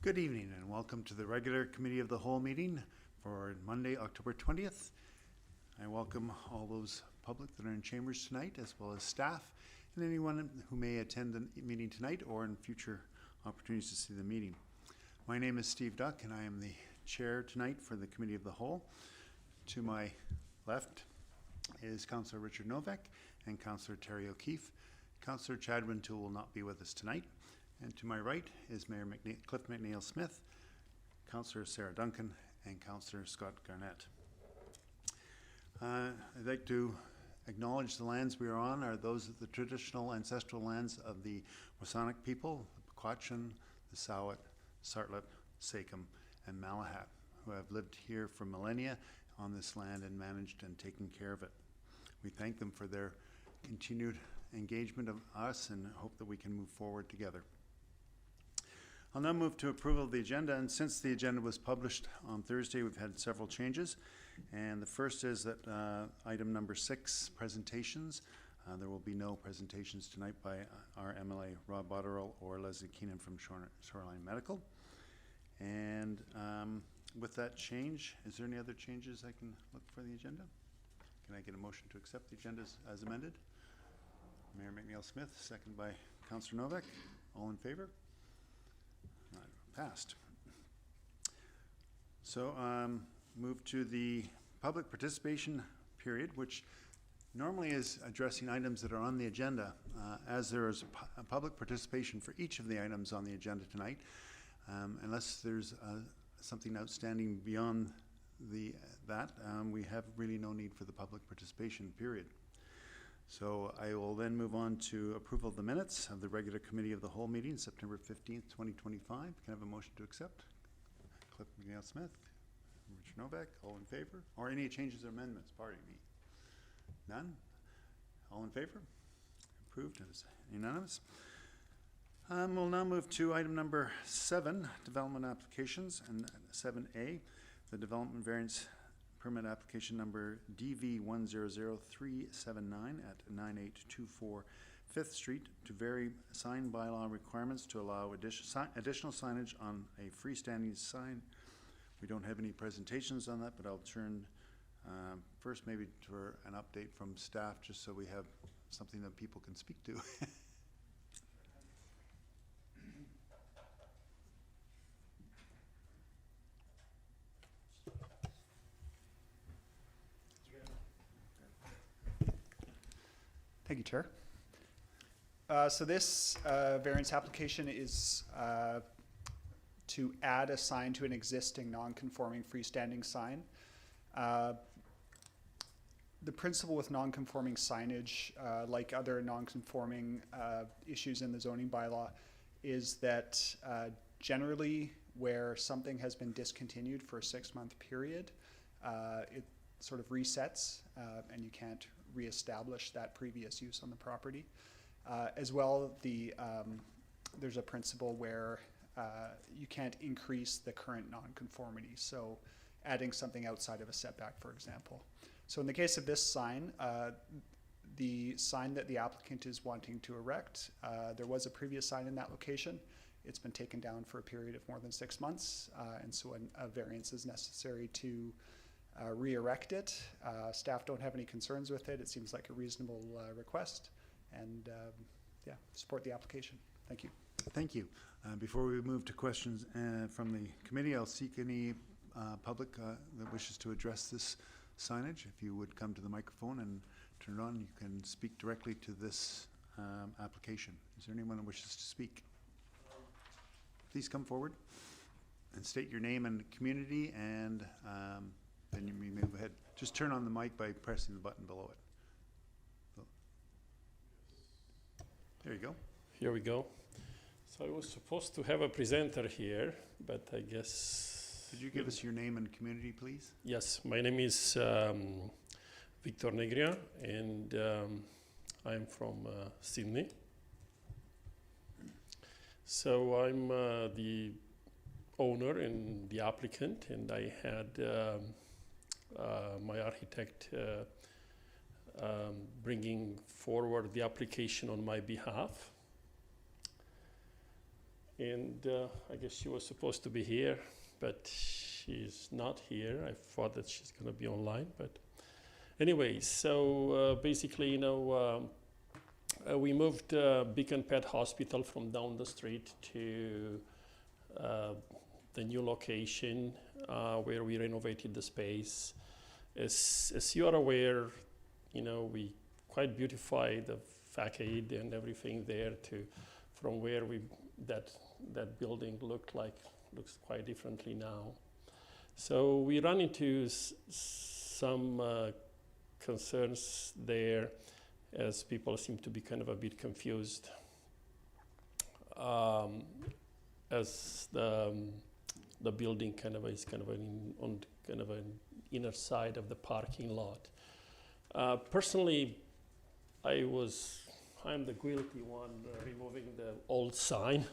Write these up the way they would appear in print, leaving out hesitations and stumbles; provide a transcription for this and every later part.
Good evening and welcome to the regular Committee of the Whole meeting for Monday, October 20th. I welcome all those public that are in chambers tonight, as well as staff and anyone who may attend the meeting tonight or in future opportunities to see the meeting. My name is Steve Duck and I am the chair tonight for the Committee of the Whole. To my left is Councillor Richard Novak and Councillor Terry O'Keefe. Councillor Chad Wintoul will not be with us tonight. And to my right is Mayor Cliff McNeil-Smith, Councillor Sarah Duncan, and Councillor Scott Garnett. I'd like to acknowledge the lands we are on are those of the traditional ancestral lands of the Wasanic people, the Pequotchon, the Sawat, Sartlet, Sakem, and Malahat, who have lived here for millennia on this land and managed and taken care of it. We thank them for their continued engagement of us and hope that we can move forward together. I'll now move to approval of the agenda, and since the agenda was published on Thursday, we've had several changes. And the first is that item number 6, presentations. There will be no presentations tonight by our MLA Rob Botterill or Leslie Keenan from Shoreline Medical. And with that change, is there any other changes I can look for the agenda? Can I get a motion to accept the agenda as amended? Mayor McNeil-Smith, second by Councillor Novak. All in favor? Passed. So move to the public participation period, which normally is addressing items that are on the agenda. As there is a public participation for each of the items on the agenda tonight, unless there's something outstanding beyond that, we have really no need for the public participation period. So I will then move on to approval of the minutes of the regular Committee of the Whole meeting, September 15th, 2025. Can I have a motion to accept? Cliff McNeil-Smith, Richard Novak, all in favor? Or any changes or amendments, pardon me. None? All in favor? Approved as unanimous. We'll now move to item number 7, development applications, and 7A, the development variance permit application number DV100379 at 9824 5th Street to vary sign bylaw requirements to allow additional signage on a freestanding sign. We don't have any presentations on that, but I'll turn first maybe to an update from staff just so we have something that people can speak to. Thank you, Chair. So this variance application is to add a sign to an existing non-conforming freestanding sign. The principle with non-conforming signage, like other non-conforming issues in the zoning bylaw, is that generally where something has been discontinued for a 6-month period, it sort of resets and you can't reestablish that previous use on the property. As well, there's a principle where you can't increase the current nonconformity, so adding something outside of a setback, for example. So in the case of this sign, the sign that the applicant is wanting to erect, there was a previous sign in that location. It's been taken down for a period of more than 6 months, and so a variance is necessary to re-erect it. Staff don't have any concerns with it. It seems like a reasonable request, and yeah, support the application. Thank you. Thank you. Before we move to questions from the committee, I'll seek any public that wishes to address this signage. If you would come to the microphone and turn it on, you can speak directly to this application. Is there anyone that wishes to speak? Please come forward and state your name and community, and then you may move ahead. Just turn on the mic by pressing the button below it. There you go. Here we go. So I was supposed to have a presenter here, but I guess... Could you give us your name and community, please? Yes, my name is Victor Negria, and I'm from Sydney. So I'm the owner and the applicant, and I had my architect bringing forward the application on my behalf. And I guess she was supposed to be here, but she's not here. I thought that she's going to be online, but anyway, so basically, we moved Beacon Pet Hospital from down the street to the new location where we renovated the space. As you are aware, we quite beautified the facade and everything there from where that building looks quite differently now. So we run into some concerns there, as people seem to be kind of a bit confused, as the building is on an inner side of the parking lot. Personally, I'm the guilty one removing the old sign.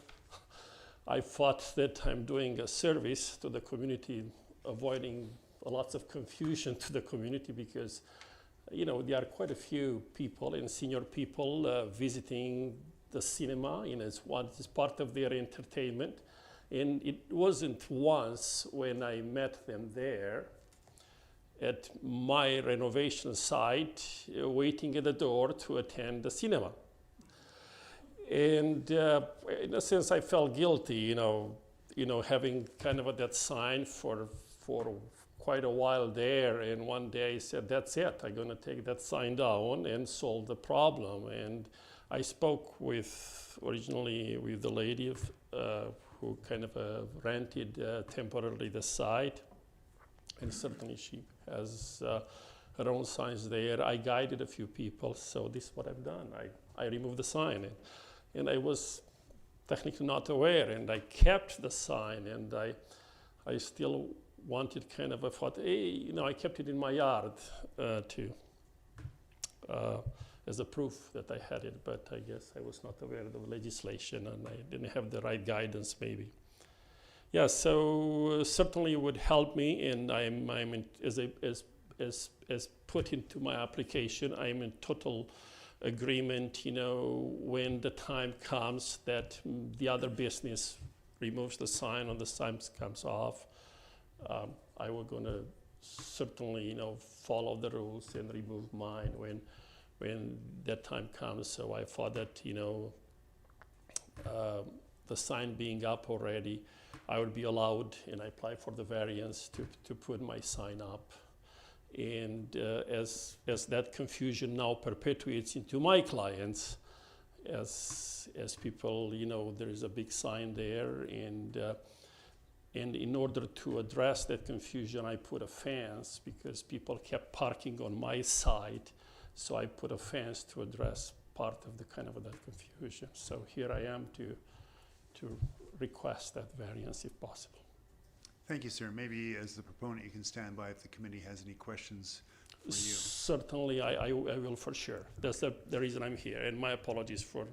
I thought that I'm doing a service to the community, avoiding lots of confusion to the community, because there are quite a few people and senior people visiting the cinema, as part of their entertainment. And it wasn't once when I met them there at my renovation site, waiting at the door to attend the cinema. And in a sense, I felt guilty, having kind of that sign for quite a while there. And one day I said, that's it, I'm going to take that sign down and solve the problem. And I spoke originally with the lady who kind of rented temporarily the site. And certainly she has her own signs there. I guided a few people, so this is what I've done. I removed the sign. And I was technically not aware, and I kept the sign, and I still wanted I thought, hey, I kept it in my yard as a proof that I had it, but I guess I was not aware of the legislation, and I didn't have the right guidance maybe. Yeah, so certainly it would help me, and I'm as put into my application, I'm in total agreement, when the time comes that the other business removes the sign and the sign comes off, I will gonna certainly, follow the rules and remove mine when that time comes. So I thought that, the sign being up already, I would be allowed, and I applied for the variance to put my sign up. And as that confusion now perpetuates into my clients, as people, there is a big sign there, and in order to address that confusion, I put a fence because people kept parking on my side, so I put a fence to address part of that confusion. So here I am to request that variance if possible. Thank you, sir. Maybe as the proponent, you can stand by if the committee has any questions for you. Certainly, I will for sure. That's the reason I'm here, and my apologies for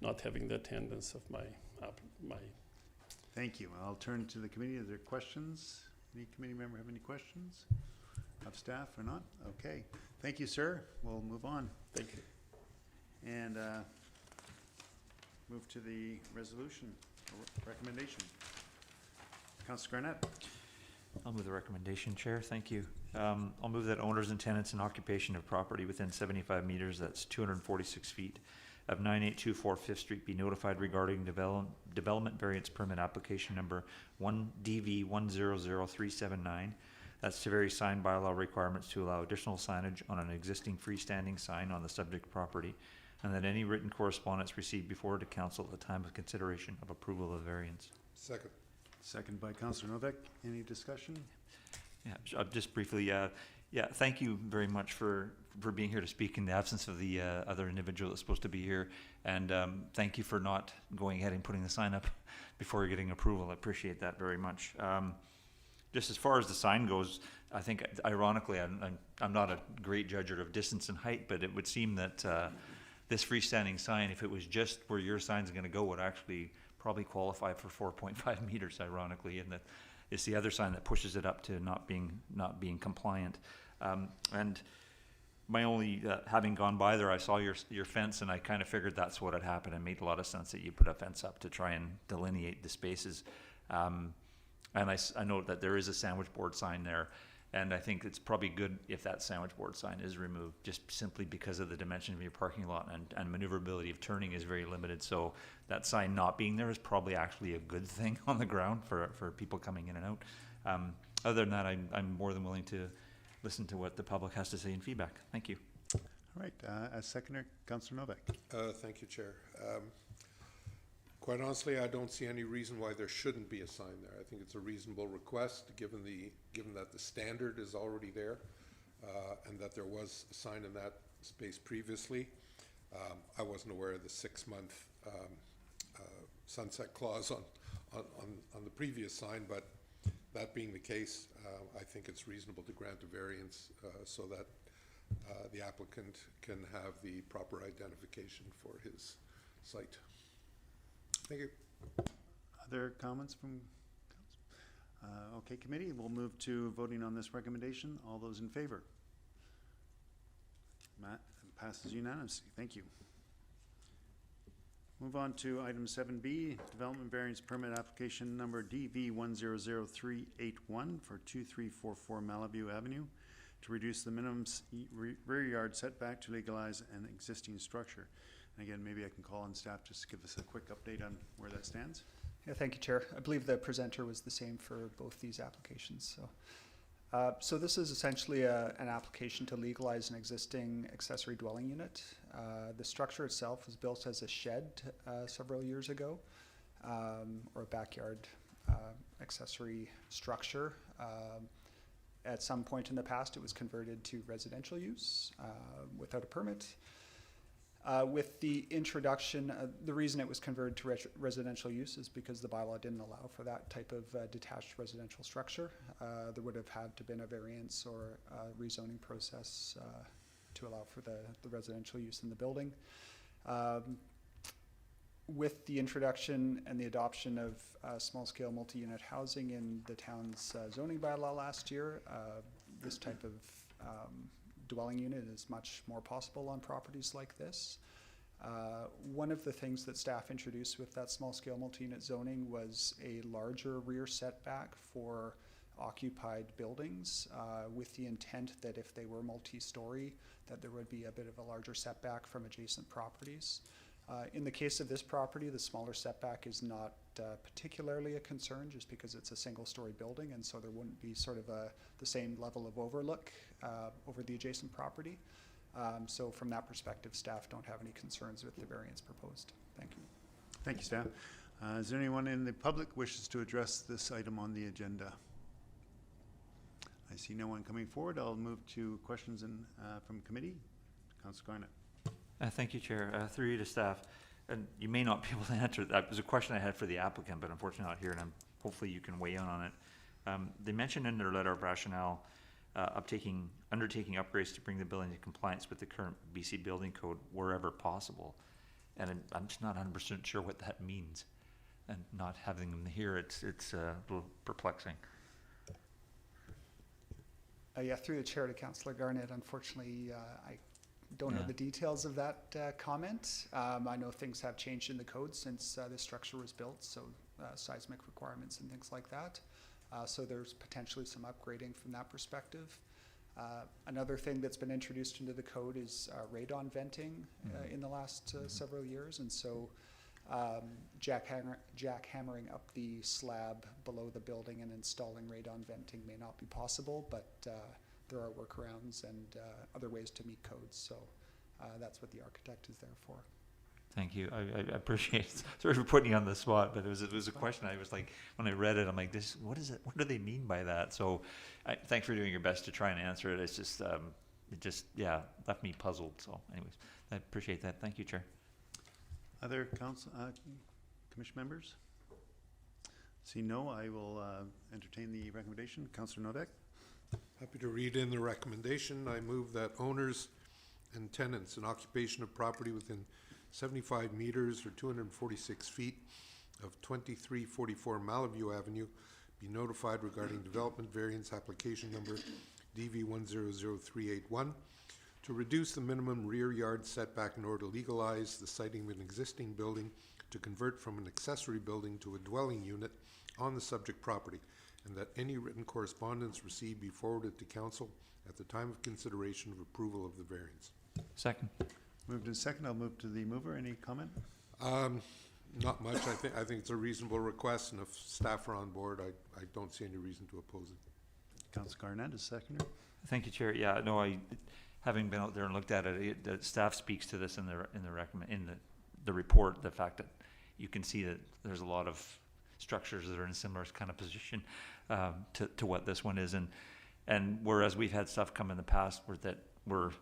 not having the attendance of my. Thank you. I'll turn to the committee. Are there questions? Any committee member have any questions of staff or not? Okay. Thank you, sir. We'll move on. Thank you. And move to the resolution or recommendation. Councilor Garnett. I'll move the recommendation, Chair. Thank you. I'll move that owners and tenants in occupation of property within 75 meters, that's 246 feet, of 9824 5th Street be notified regarding development variance permit application number 1DV100379. That's to vary sign bylaw requirements to allow additional signage on an existing freestanding sign on the subject property, and that any written correspondence received before to council at the time of consideration of approval of the variance. Second. Second by Councilor Novak. Any discussion? Yeah, just briefly, thank you very much for being here to speak in the absence of the other individual that's supposed to be here. And thank you for not going ahead and putting the sign up before you're getting approval. I appreciate that very much. Just as far as the sign goes, I think, ironically, I'm not a great judger of distance and height, but it would seem that this freestanding sign, if it was just where your sign's going to go, would actually probably qualify for 4.5 meters, ironically, and that it's the other sign that pushes it up to not being compliant. And my only, having gone by there, I saw your fence, and I kind of figured that's what had happened. It made a lot of sense that you put a fence up to try and delineate the spaces. And I know that there is a sandwich board sign there, and I think it's probably good if that sandwich board sign is removed, just simply because of the dimension of your parking lot, and maneuverability of turning is very limited. So that sign not being there is probably actually a good thing on the ground for people coming in and out. Other than that, I'm more than willing to listen to what the public has to say in feedback. Thank you. All right, as seconder, Councillor Novak. Thank you, Chair. Quite honestly, I don't see any reason why there shouldn't be a sign there. I think it's a reasonable request, given that the standard is already there, and that there was a sign in that space previously. I wasn't aware of the 6-month sunset clause on the previous sign, but that being the case, I think it's reasonable to grant a variance so that the applicant can have the proper identification for his site. Thank you. Other comments from council? Okay, committee, we'll move to voting on this recommendation. All those in favor? Matt, passes unanimously. Thank you. Move on to item 7B, Development Variance Permit Application Number DV100381 for 2344 Malaview Avenue to reduce the minimum rear yard setback to legalize an existing structure. And again, maybe I can call on staff just to give us a quick update on where that stands. Yeah, thank you, Chair. I believe the presenter was the same for both these applications. So this is essentially an application to legalize an existing accessory dwelling unit. The structure itself was built as a shed several years ago, or a backyard accessory structure. At some point in the past, it was converted to residential use without a permit. With the introduction, the reason it was converted to residential use is because the bylaw didn't allow for that type of detached residential structure. There would have had to been a variance or a rezoning process to allow for the residential use in the building. With the introduction and the adoption of small-scale multi-unit housing in the town's zoning bylaw last year, this type of dwelling unit is much more possible on properties like this. One of the things that staff introduced with that small-scale multi-unit zoning was a larger rear setback for occupied buildings, with the intent that if they were multi-story, that there would be a bit of a larger setback from adjacent properties. In the case of this property, the smaller setback is not particularly a concern, just because it's a single-story building, and so there wouldn't be sort of the same level of overlook over the adjacent property. So from that perspective, staff don't have any concerns with the variance proposed. Thank you. Thank you, staff. Is there anyone in the public wishes to address this item on the agenda? I see no one coming forward. I'll move to questions from committee. Councillor Garnett. Thank you, Chair. Through you to staff, and you may not be able to answer that. It was a question I had for the applicant, but unfortunately not here, and hopefully you can weigh in on it. They mentioned in their letter of rationale undertaking upgrades to bring the building into compliance with the current BC building code wherever possible, and I'm just not 100% sure what that means. And not having them here, it's a little perplexing. Yeah, through the chair to Councillor Garnett, unfortunately, I don't know the details of that comment. I know things have changed in the code since this structure was built, so seismic requirements and things like that. So there's potentially some upgrading from that perspective. Another thing that's been introduced into the code is radon venting in the last several years, and so jackhammering up the slab below the building and installing radon venting may not be possible, but there are workarounds and other ways to meet codes, so that's what the architect is there for. Thank you. I appreciate it. Sorry for putting you on the spot, but it was a question. I was like, when I read it, I'm like, what is it? What do they mean by that? So, thanks for doing your best to try and answer it. It's just, left me puzzled. So, anyways, I appreciate that. Thank you, Chair. Other commission members? See no, I will entertain the recommendation. Councillor Novak. Happy to read in the recommendation. I move that owners and tenants in occupation of property within 75 meters or 246 feet of 2344 Malaview Avenue be notified regarding development variance application number DV100381 to reduce the minimum rear yard setback nor to legalize the siting of an existing building to convert from an accessory building to a dwelling unit on the subject property, and that any written correspondence received be forwarded to council at the time of consideration of approval of the variance. Second. Moved in second. I'll move to the mover. Any comment? Not much. I think it's a reasonable request, and if staff are on board, I don't see any reason to oppose it. Councilor Garnett is seconder. Thank you, Chair. Yeah, no, having been out there and looked at it, the staff speaks to this in the report, the fact that you can see that there's a lot of structures that are in a similar kind of position to what this one is, and whereas we've had stuff come in the past that were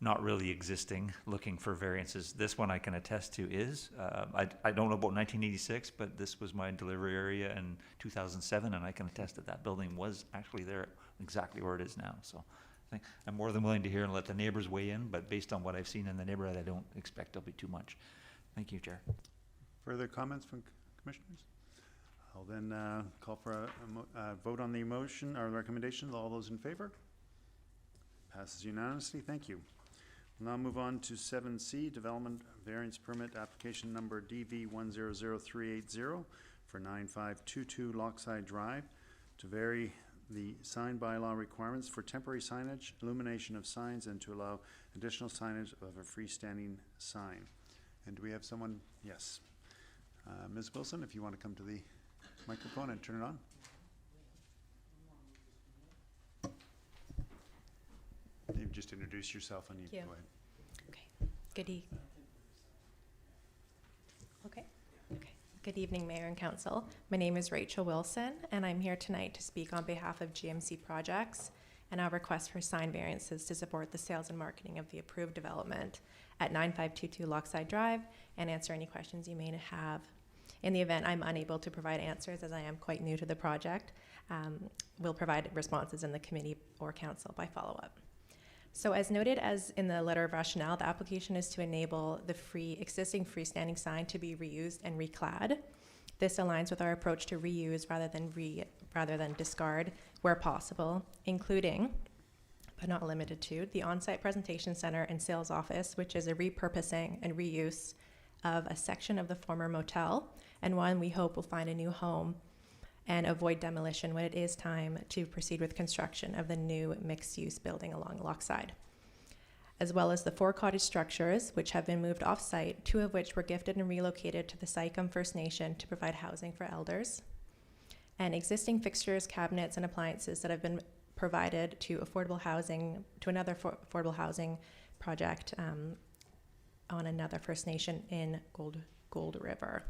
not really existing, looking for variances, this one I can attest to is. I don't know about 1986, but this was my delivery area in 2007, and I can attest that building was actually there exactly where it is now. So I think I'm more than willing to hear and let the neighbors weigh in, but based on what I've seen in the neighborhood, I don't expect there'll be too much. Thank you, Chair. Further comments from commissioners? I'll then call for a vote on the motion or recommendation. All those in favor? Passes unanimously. Thank you. We'll now move on to 7C, Development Variance Permit Application Number DV100380 for 9522 Lochside Drive to vary the sign bylaw requirements for temporary signage, illumination of signs, and to allow additional signage of a freestanding sign. And do we have someone? Yes. Ms. Wilson, if you want to come to the microphone and turn it on. You just introduce yourself and you Thank you. go ahead. Good evening, Mayor and Council. My name is Rachel Wilson, and I'm here tonight to speak on behalf of GMC Projects and our request for sign variances to support the sales and marketing of the approved development at 9522 Lochside Drive and answer any questions you may have. In the event I'm unable to provide answers, as I am quite new to the project, we'll provide responses in the committee or council by follow-up. So as noted as in the letter of rationale, the application is to enable the existing freestanding sign to be reused and reclad. This aligns with our approach to reuse rather than discard where possible, including, but not limited to, the on-site presentation center and sales office, which is a repurposing and reuse of a section of the former motel, and one we hope will find a new home and avoid demolition when it is time to proceed with construction of the new mixed-use building along Lochside, as well as the 4 cottage structures which have been moved off-site, 2 of which were gifted and relocated to the Sycam First Nation to provide housing for elders, and existing fixtures, cabinets, and appliances that have been provided to affordable housing, to another affordable housing project on another First Nation in Gold River.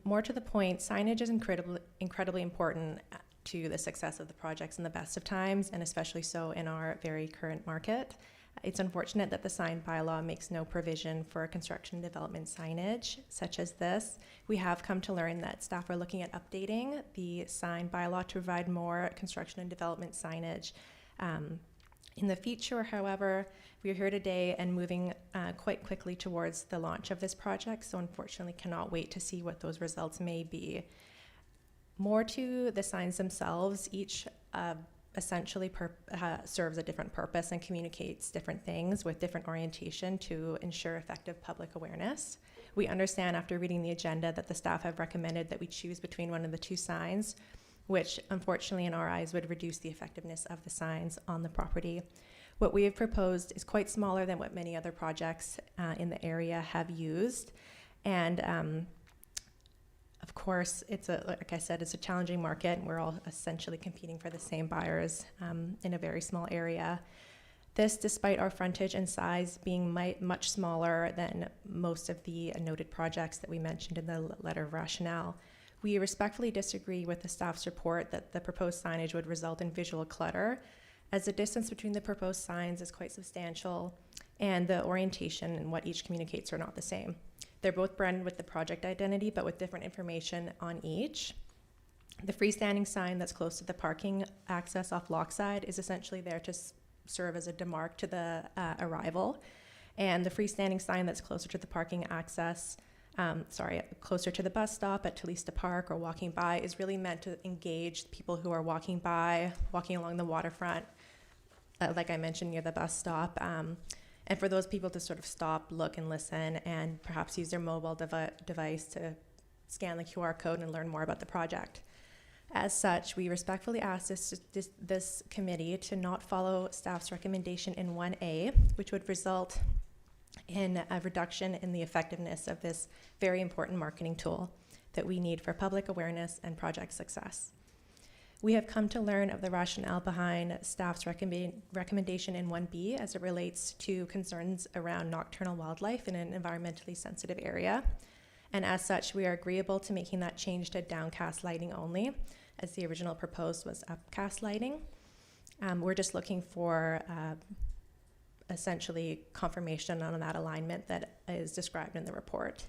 More to the point, signage is incredibly important to the success of the projects in the best of times, and especially so in our very current market. It's unfortunate that the sign bylaw makes no provision for construction and development signage such as this. We have come to learn that staff are looking at updating the sign bylaw to provide more construction and development signage. In the future, however, we are here today and moving quite quickly towards the launch of this project, so unfortunately cannot wait to see what those results may be. More to the signs themselves, each essentially serves a different purpose and communicates different things with different orientation to ensure effective public awareness. We understand after reading the agenda that the staff have recommended that we choose between one of the 2 signs, which unfortunately in our eyes would reduce the effectiveness of the signs on the property. What we have proposed is quite smaller than what many other projects in the area have used. And of course, like I said, it's a challenging market, and we're all essentially competing for the same buyers in a very small area. This, despite our frontage and size being much smaller than most of the noted projects that we mentioned in the letter of rationale. We respectfully disagree with the staff's report that the proposed signage would result in visual clutter, as the distance between the proposed signs is quite substantial, and the orientation and what each communicates are not the same. They're both branded with the project identity, but with different information on each. The freestanding sign that's close to the parking access off Lochside is essentially there to serve as a demarc to the arrival, and the freestanding sign that's closer to the parking access closer to the bus stop at Talista Park or walking by is really meant to engage people who are walking by, walking along the waterfront, like I mentioned, near the bus stop. And for those people to sort of stop, look, and listen, and perhaps use their mobile device to scan the QR code and learn more about the project. As such, we respectfully ask this committee to not follow staff's recommendation in 1A, which would result in a reduction in the effectiveness of this very important marketing tool that we need for public awareness and project success. We have come to learn of the rationale behind staff's recommendation in 1B as it relates to concerns around nocturnal wildlife in an environmentally sensitive area. And as such, we are agreeable to making that change to downcast lighting only, as the original proposed was upcast lighting. We're just looking for essentially confirmation on that alignment that is described in the report.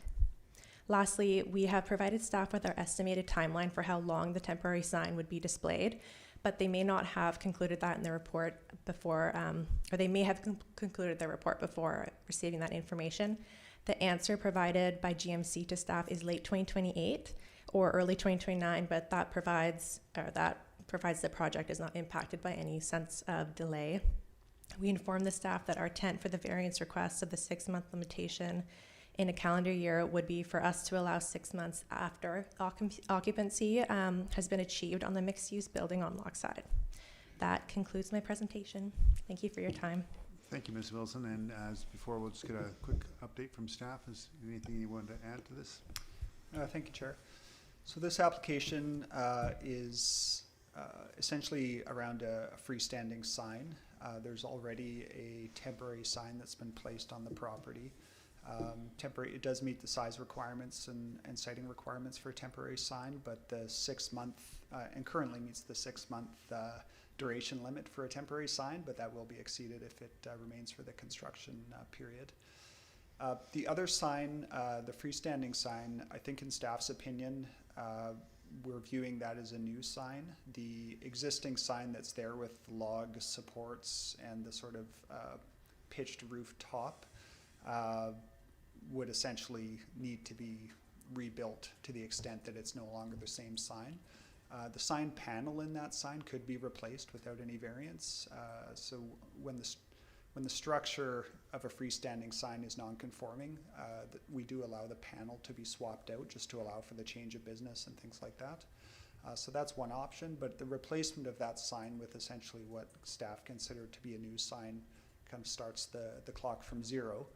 Lastly, we have provided staff with our estimated timeline for how long the temporary sign would be displayed, but they may not have concluded that in the report before, or they may have concluded their report before receiving that information. The answer provided by GMC to staff is late 2028 or early 2029, but that provides the project is not impacted by any sense of delay. We inform the staff that our intent for the variance request of the 6-month limitation in a calendar year would be for us to allow 6 months after occupancy has been achieved on the mixed-use building on Lochside. That concludes my presentation. Thank you for your time. Thank you, Ms. Wilson. And as before, we'll just get a quick update from staff. Is there anything you want to add to this? Thank you, Chair. So this application is essentially around a freestanding sign. There's already a temporary sign that's been placed on the property. It does meet the size requirements and siting requirements for a temporary sign, but the 6-month, and currently meets the 6-month duration limit for a temporary sign, but that will be exceeded if it remains for the construction period. The other sign, the freestanding sign, I think in staff's opinion, we're viewing that as a new sign. The existing sign that's there with log supports and the sort of pitched roof top would essentially need to be rebuilt to the extent that it's no longer the same sign. The sign panel in that sign could be replaced without any variance. So when the structure of a freestanding sign is non-conforming, we do allow the panel to be swapped out just to allow for the change of business and things like that. So that's one option, but the replacement of that sign with essentially what staff consider to be a new sign kind of starts the clock from zero.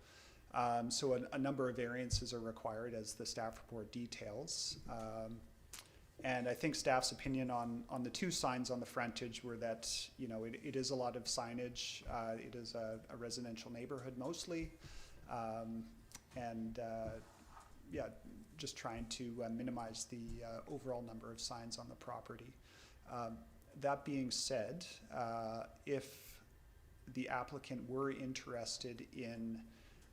So a number of variances are required as the staff report details. And I think staff's opinion on the two signs on the frontage were that, you know, it is a lot of signage. It is a residential neighborhood mostly. Yeah, just trying to minimize the overall number of signs on the property. That being said, if the applicant were interested in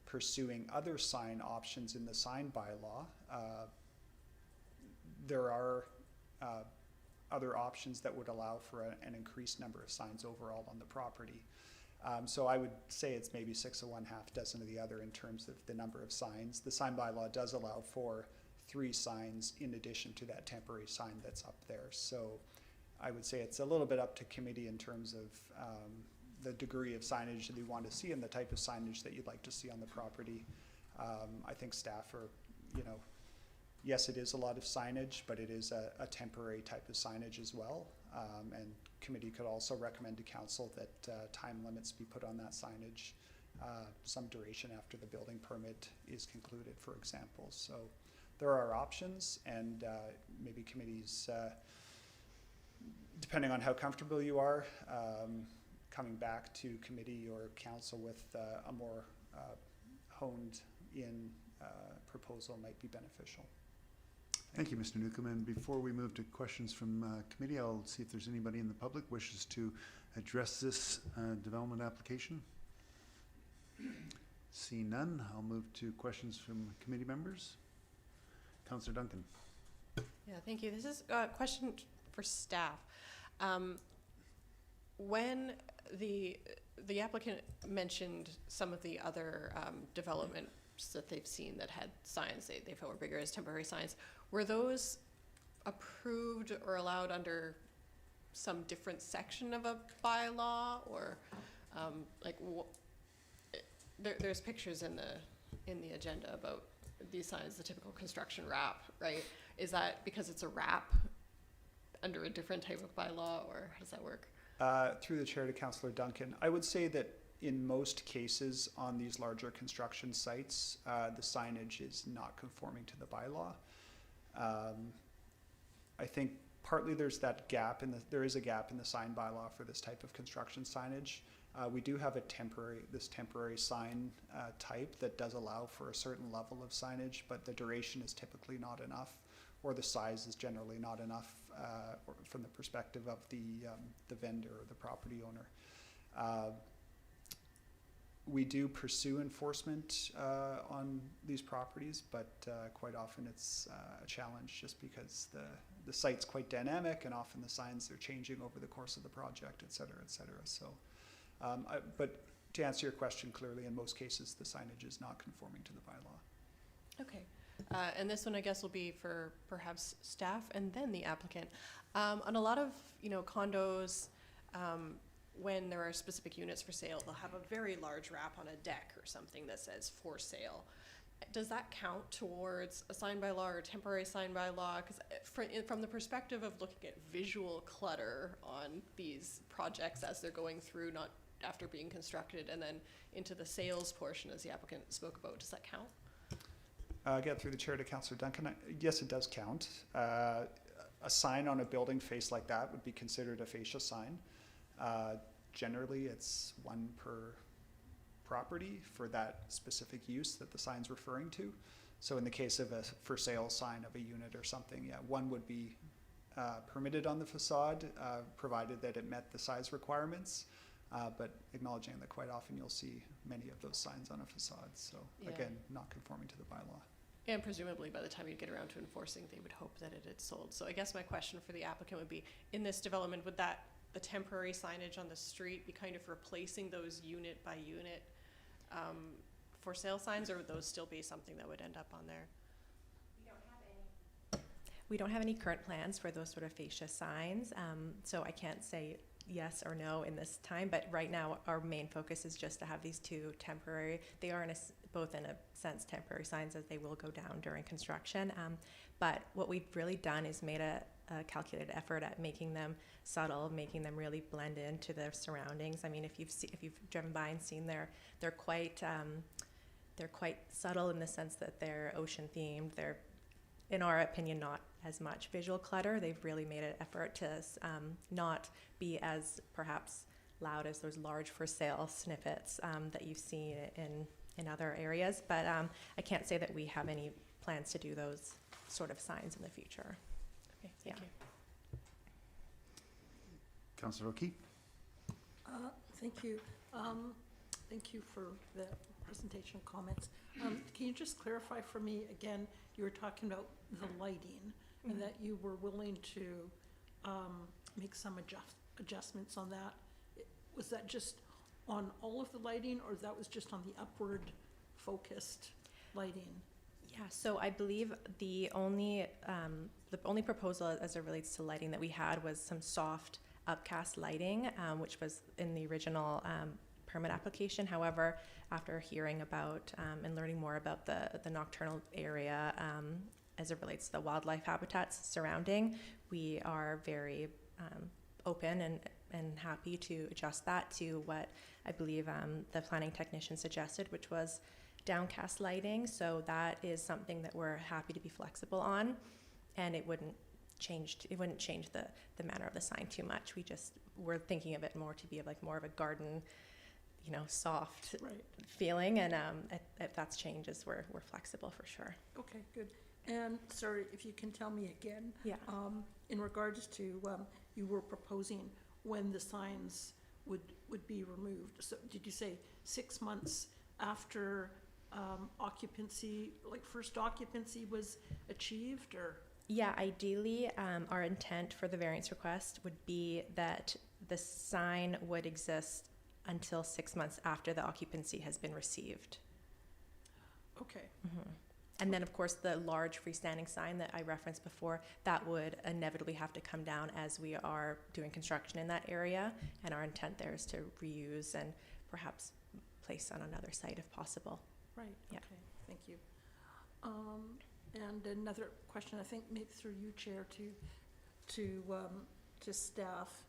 pursuing other sign options in the sign bylaw, there are other options that would allow for an increased number of signs overall on the property. So I would say it's maybe 6 of one, half dozen of the other in terms of the number of signs. The sign bylaw does allow for 3 signs in addition to that temporary sign that's up there. So I would say it's a little bit up to committee in terms of the degree of signage that you want to see and the type of signage that you'd like to see on the property. I think staff are, you know, yes, it is a lot of signage, but it is a temporary type of signage as well. And committee could also recommend to council that time limits be put on that signage, some duration after the building permit is concluded, for example. So there are options, and maybe committees, depending on how comfortable you are, coming back to committee or council with a more honed in proposal might be beneficial. Thank you, Mr. Newcomb. And before we move to questions from committee, I'll see if there's anybody in the public wishes to address this development application. See none, I'll move to questions from committee members. Councillor Duncan. Yeah, thank you. This is a question for staff. When the applicant mentioned some of the other developments that they've seen that had signs they felt were bigger as temporary signs, were those approved or allowed under some different section of a bylaw, or like there's pictures in the agenda about these signs, the typical construction wrap, right? Is that because it's a wrap under a different type of bylaw, or how does that work? Through the chair to Councillor Duncan, I would say that in most cases on these larger construction sites, the signage is not conforming to the bylaw. I think partly there is a gap in the sign bylaw for this type of construction signage. We do have this temporary sign type that does allow for a certain level of signage, but the duration is typically not enough, or the size is generally not enough from the perspective of the vendor or the property owner. We do pursue enforcement on these properties, but quite often it's a challenge just because the site's quite dynamic, and often the signs are changing over the course of the project, et cetera, et cetera. So, but to answer your question clearly, in most cases, the signage is not conforming to the bylaw. Okay. And this one, I guess, will be for perhaps staff and then the applicant. On a lot of, condos, when there are specific units for sale, they'll have a very large wrap on a deck or something that says for sale. Does that count towards a sign by law or a temporary sign by law? Because from the perspective of looking at visual clutter on these projects as they're going through, not after being constructed, and then into the sales portion as the applicant spoke about, does that count? Again, through the chair to Councillor Duncan, yes, it does count. A sign on a building face like that would be considered a fascia sign. Generally, it's one per property for that specific use that the sign's referring to. So in the case of a for sale sign of a unit or something, yeah, one would be permitted on the facade, provided that it met the size requirements. But acknowledging that quite often you'll see many of those signs on a facade. So again, not conforming to the bylaw. And presumably by the time you get around to enforcing, they would hope that it had sold. So I guess my question for the applicant would be, in this development, would the temporary signage on the street be kind of replacing those unit by unit for sale signs, or would those still be something that would end up on there? We don't have any current plans for those sort of fascia signs, so I can't say yes or no in this time, but right now our main focus is just to have these two temporary. They are both in a sense temporary signs, as they will go down during construction, but what we've really done is made a calculated effort at making them subtle, making them really blend into their surroundings. I mean, if you've driven by and seen they're quite subtle in the sense that they're ocean themed. They're, in our opinion, not as much visual clutter. They've really made an effort to not be as perhaps loud as those large for sale snippets that you've seen in other areas. But I can't say that we have any plans to do those sort of signs in the future. Okay, thank you. Councillor O'Keefe? Thank you. Thank you for the presentation comments. Can you just clarify for me again, you were talking about the lighting and that you were willing to make some adjustments on that. Was that just on all of the lighting, or that was just on the upward focused lighting? Yeah, so I believe the only proposal as it relates to lighting that we had was some soft upcast lighting, which was in the original permit application. However, after hearing about and learning more about the nocturnal area as it relates to the wildlife habitats surrounding, we are very open and happy to adjust that to what I believe the planning technician suggested, which was downcast lighting. So that is something that we're happy to be flexible on, and it wouldn't change the manner of the sign too much. We're thinking of it more to be like more of a garden, soft feeling, and if that's changes, we're flexible for sure. Okay, good. And sorry, if you can tell me again, in regards to you were proposing when the signs would be removed. So did you say 6 months after occupancy, like first occupancy was achieved, or? Yeah, ideally, our intent for the variance request would be that the sign would exist until 6 months after the occupancy has been received. Okay. Mm-hmm. And then, of course, the large freestanding sign that I referenced before, that would inevitably have to come down as we are doing construction in that area. And our intent there is to reuse and perhaps place on another site if possible. Right, Yeah. okay, thank you. And another question, I think maybe through you, Chair, to staff.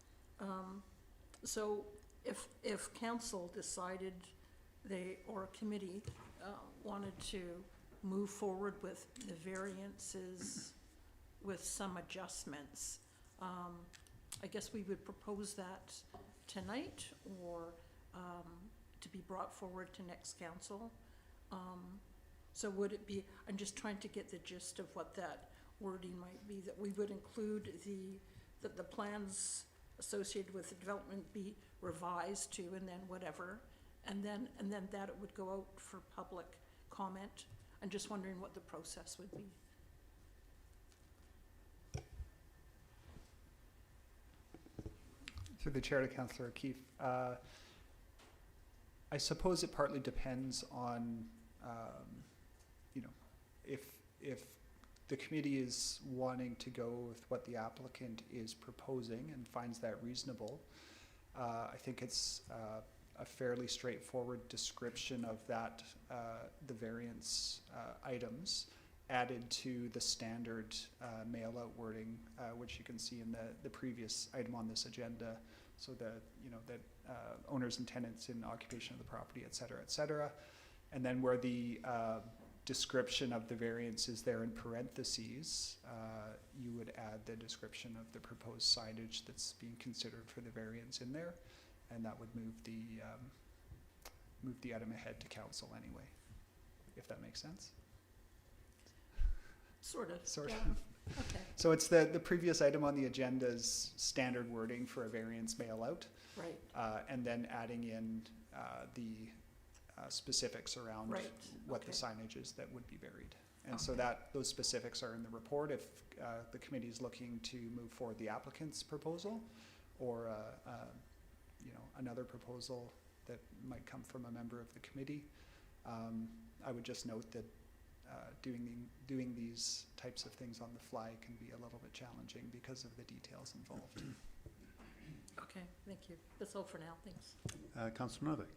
So if council decided or a committee wanted to move forward with the variances with some adjustments, I guess we would propose that tonight or to be brought forward to next council. So would it be, I'm just trying to get the gist of what that wording might be, that we would include that the plans associated with the development be revised to, and then whatever, and then that it would go out for public comment. I'm just wondering what the process would be. Through the chair to Councillor O'Keefe, I suppose it partly depends on, if the committee is wanting to go with what the applicant is proposing and finds that reasonable. I think it's a fairly straightforward description of that, the variance items added to the standard mail-out wording, which you can see in the previous item on this agenda. So that owners and tenants in occupation of the property, et cetera, et cetera. And then where the description of the variance is there in parentheses, you would add the description of the proposed signage that's being considered for the variance in there, and that would move the item ahead to council anyway, if that makes sense. Sort of. Sort yeah. of. Okay, So it's the previous item on the agenda's standard wording for a variance mail out, right, and then adding in the specifics around Right, what the okay. signage is that would be varied. And so Okay. those specifics are in the report if the committee is looking to move forward the applicant's proposal or another proposal that might come from a member of the committee. I would just note that doing these types of things on the fly can be a little bit challenging because of the details involved. okay, thank you. That's all for now, thanks. Councillor Novick.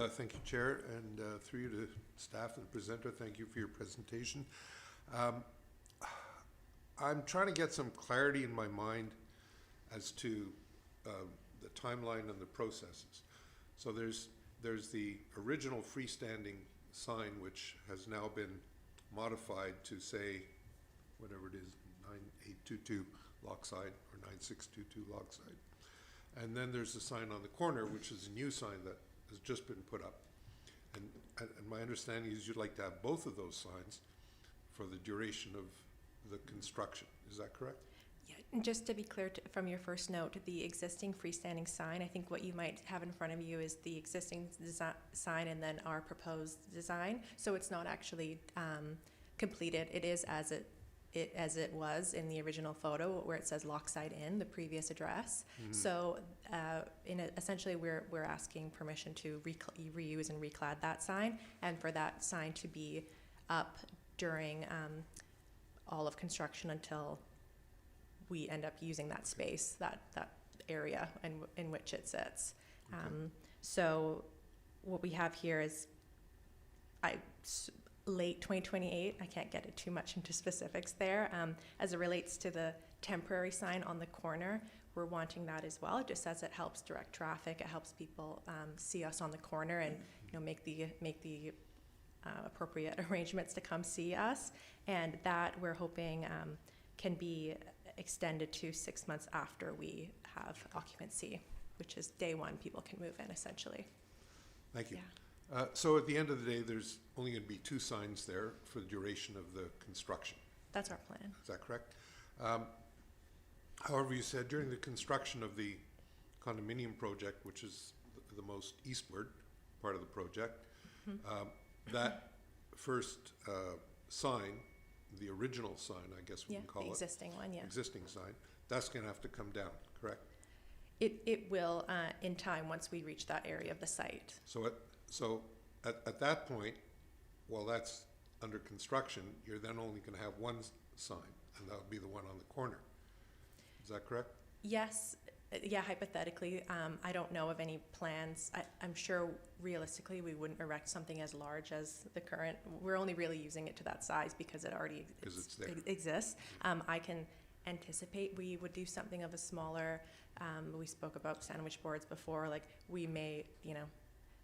Thank you, Chair, and through you to staff and the presenter, thank you for your presentation. I'm trying to get some clarity in my mind as to the timeline and the processes. So there's the original freestanding sign, which has now been modified to say, whatever it is, 9822 Lochside or 9622 Lochside. And then there's the sign on the corner, which is a new sign that has just been put up. And my understanding is you'd like to have both of those signs for the duration of the construction. Is that correct? Yeah, and just to be clear from your first note, the existing freestanding sign, I think what you might have in front of you is the existing sign and then our proposed design. So it's not actually completed. It is as it was in the original photo where it says Lochside Inn, the previous address. Mm-hmm. So essentially we're asking permission to reuse and reclad that sign, and for that sign to be up during all of construction until we end up using that space, that area in which it sits. Okay. So what we have here is late 2028. I can't get it too much into specifics there. As it relates to the temporary sign on the corner, we're wanting that as well, just as it helps direct traffic. It helps people see us on the corner and make the appropriate arrangements to come see us. And that we're hoping can be extended to 6 months after we have occupancy, which is day one. People can move in essentially. Thank you. Yeah. So at the end of the day, there's only going to be 2 signs there for the duration of the construction. That's our plan. Is that correct? However, you said during the construction of the condominium project, which is the most eastward part of the project, that first sign, the original sign, I guess we Yeah, can call the it, existing one, yeah. existing sign, that's going to have to come down, correct? It will in time once we reach that area of the site. So at that point, well, that's under construction, you're then only gonna have one sign, and that'll be the one on the corner. Is that correct? Yes, yeah, hypothetically, I don't know of any plans. I'm sure realistically, we wouldn't erect something as large as the current. We're only really using it to that size because it already Because it's there. exists. I can anticipate we would do something of a smaller, we spoke about sandwich boards before, like we may,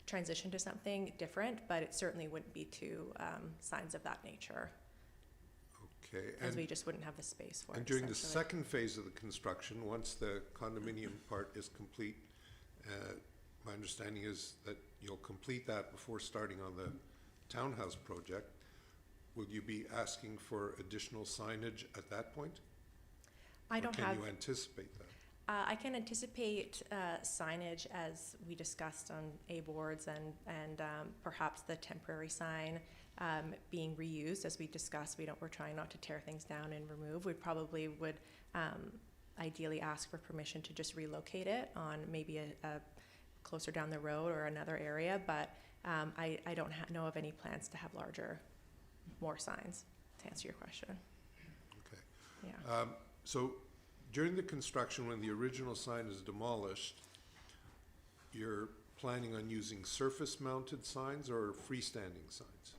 transition to something different, but it certainly wouldn't be two signs of that nature, Okay, as we just wouldn't have the space for it. and during the essentially. second phase of the construction, once the condominium part is complete, my understanding is that you'll complete that before starting on the townhouse project. Will you be asking for additional signage at that point? I don't have. Or can you anticipate that? I can anticipate signage as we discussed on A boards and perhaps the temporary sign being reused as we discussed. We're trying not to tear things down and remove. We probably would ideally ask for permission to just relocate it on maybe a closer down the road or another area, but I don't know of any plans to have more signs, to answer your question. Okay. Yeah. So during the construction, when the original sign is demolished, you're planning on using surface-mounted signs or freestanding signs?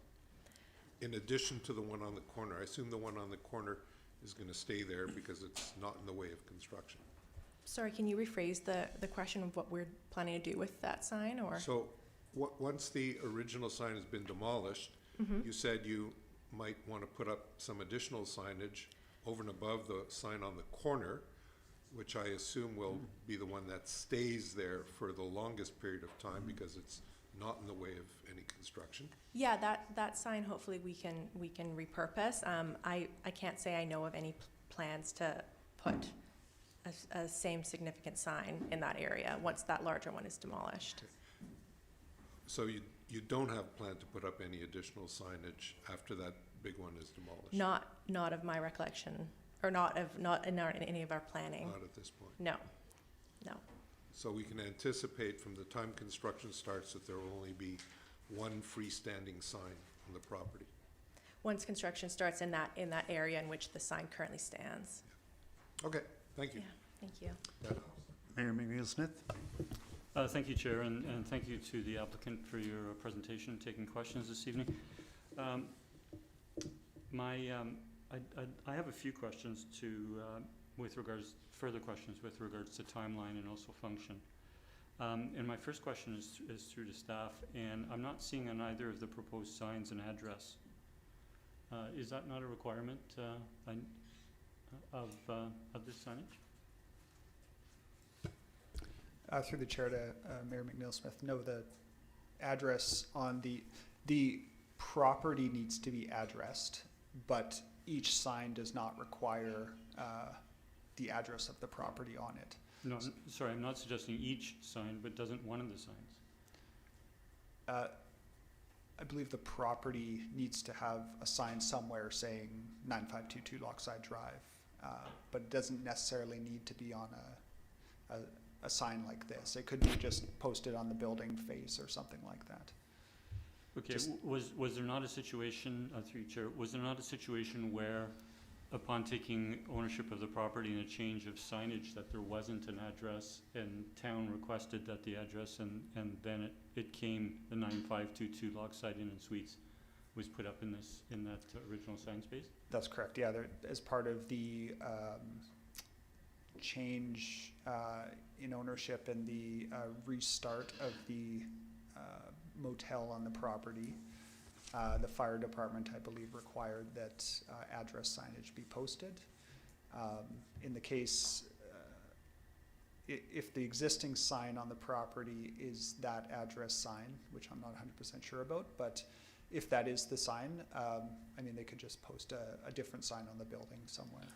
In addition to the one on the corner? I assume the one on the corner is gonna stay there because it's not in the way of construction. Sorry, can you rephrase the question of what we're planning to do with that sign, or? So, once the original sign has been demolished, you said you might wanna put up some additional signage over and above the sign on the corner, which I assume will be the one that stays there for the longest period of time because it's not in the way of any construction. Yeah, that sign, hopefully we can repurpose. I can't say I know of any plans to put a same significant sign in that area once that larger one is demolished. So you don't have planned to put up any additional signage after that big one is demolished? Not of my recollection, or not in any of our planning. Not at this point. No. So we can anticipate from the time construction starts that there will only be one freestanding sign on the property. Once construction starts in that area in which the sign currently stands. Okay, thank you. Yeah, thank you. Mayor McNeil-Smith? Thank you, Chair, and thank you to the applicant for your presentation and taking questions this evening. I have a few questions further questions with regards to timeline and also function. And my first question is through to staff, and I'm not seeing on either of the proposed signs an address. Is that not a requirement of this signage? Through the chair to Mayor McNeil-Smith, no, the address on the property needs to be addressed, but each sign does not require the address of the property on it. No, sorry, I'm not suggesting each sign, but doesn't one of the signs? I believe the property needs to have a sign somewhere saying 9522 Lochside Drive, but it doesn't necessarily need to be on a sign like this. It could be just posted on the building face or something like that. Okay, was there not a situation, through Chair, was there not a situation where upon taking ownership of the property and a change of signage that there wasn't an address and town requested that the address and then it came, the 9522 Lochside Inn and Suites was put up in that original sign space? That's correct, yeah, as part of the change in ownership and the restart of the motel on the property, the fire department, I believe, required that address signage be posted. In the case, if the existing sign on the property is that address sign, which I'm not 100% sure about, but if that is the sign, they could just post a different sign on the building somewhere.